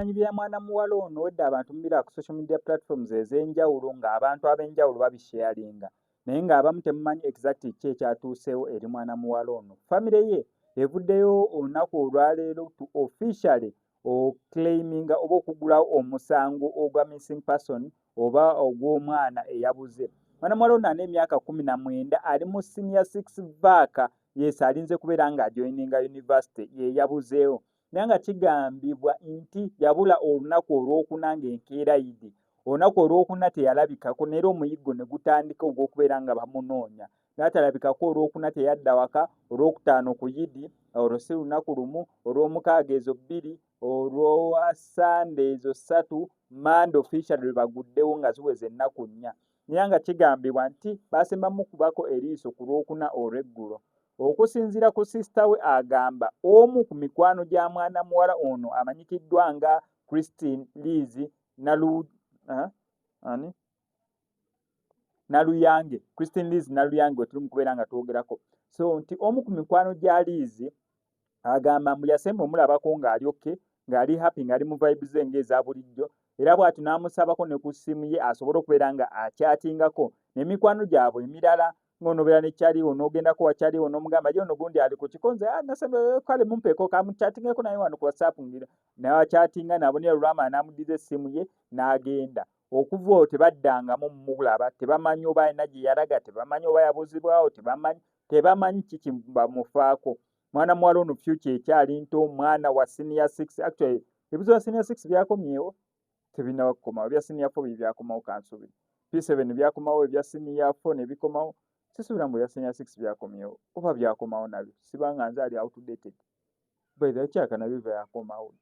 ebifaananyi bya mwana muwala ono wedde abantu mubira ku social media platforms ez'enjawulo ng'abantu ab'enjawulo babisharinga naye ng'abamu temumanyi exactly ki ekyatuuseewo eri mwana muwala ono. Famire ye evuddeyo olunaku olwaleero to officially oclaiminga oba okugulawo omusango ogwa missing person oba ogw'omwana eyabuze. Mwana muwala ono ana emyaka 19 ali mu senior 6 vaaka yes alinze kubeera ng'ajoininga university ye yabuzeewo naye nga kigambibwa nti yabula olunaku olwokuna ng'enkeera yidi. Olunaku olwokuna teyalabikako neera omuyiggo ne gutandika ogw'okubeera nga bamunoonya n'atalabikako olwokuna teyadda waka, olwokutaano ku yidi, olwo si lunaku lumu, olw'omukaaga ezo 2, olw'Sande ezo 3, Mande officially lwe baguddewo nga ziweze ennaku 4. Naye nga kigambibwa nti baasembamu kubako eriiso ku lwokuna olw'eggulo. Okusinziira ku sisita we agamba omu ku mikwano gya mwana muwala ono amanyikiddwa nga Christine Liz Naluyange. Christine Liz Naluyange we tuli mu kubeera nga twogerako. So nti omu ku mikwano gya Liz agamba mbu yasemba omulabako ng'ali okay, ng'ali happy, ng'ali mu vibes ng'eza bulijjo, era bw'ati n'amusabako ne ku ssimu ye asobole okubeera nga akyatingako n'emikwano gyabwe emirala ng'onobeera ne kyaliwo n'ogendako wa kyaliwo n'omugamba ye ono gundi ali ku kikonze nasemba kale mumpeeko kamukyatingeko naye wano ku WhatsApp n'akyatinga n'abonera olw'amaanyi n'amuddiza essimu ye n'agenda. Okuva olwo tebaddangamu mulaba, tebamanyi oba alina gye yalaga, tebamanyi oba yabuzibwawo, tebamanyi kiki bamufaako. Mwana muwala ono future ekyali nto, mwana wa senior 6. Actually ebizo bya senior 6 byakomyewo, tebinaba kukomawo. Ebya senior 4 byakomawo kansubiri. P7 byakomawo, ebya senior 4 ne bikomawo. Sisuubira mbu ebya senior 6 byakomyewo oba byakomawo nabyo. Sibanga nze ali outdated. By the way, kyaka nabyo byakomawo.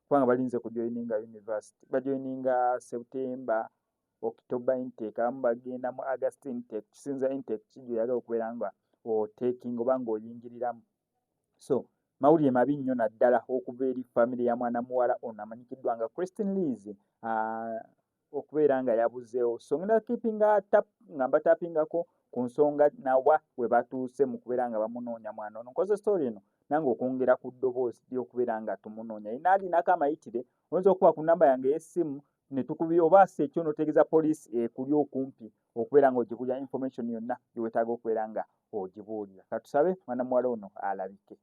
Kubanga balinze kujoininga university. Bajoininga September, October intake, abamu bagenda mu August intake. Kisinza intake kijjo yagala okubeera nga taking oba ng'oyingiriramu. So mawulire mabi nnyo naddala okuva eri famire ya mwana muwala ono amanyikiddwa nga Christine Liz okubeera nga yabuzeewo. So ngenda keepinga nga mbatapingako ku nsonga nawa we batuuse mu kubeera nga bamunoonya mwana ono. Nkoze story eno nange okwongera ku ddoboozi ly'okubeera nga tumunoonya. Alinako amayitire oyinza okuba ku nnamba yange y'essimu ne tukubira oba si ekyo n'otegeeza poliisi ekuli okumpi okubeera ng'ogibuulira information yonna gye weetaaga okubeera nga ogibuulira. Katusabe mwana muwala ono alabike.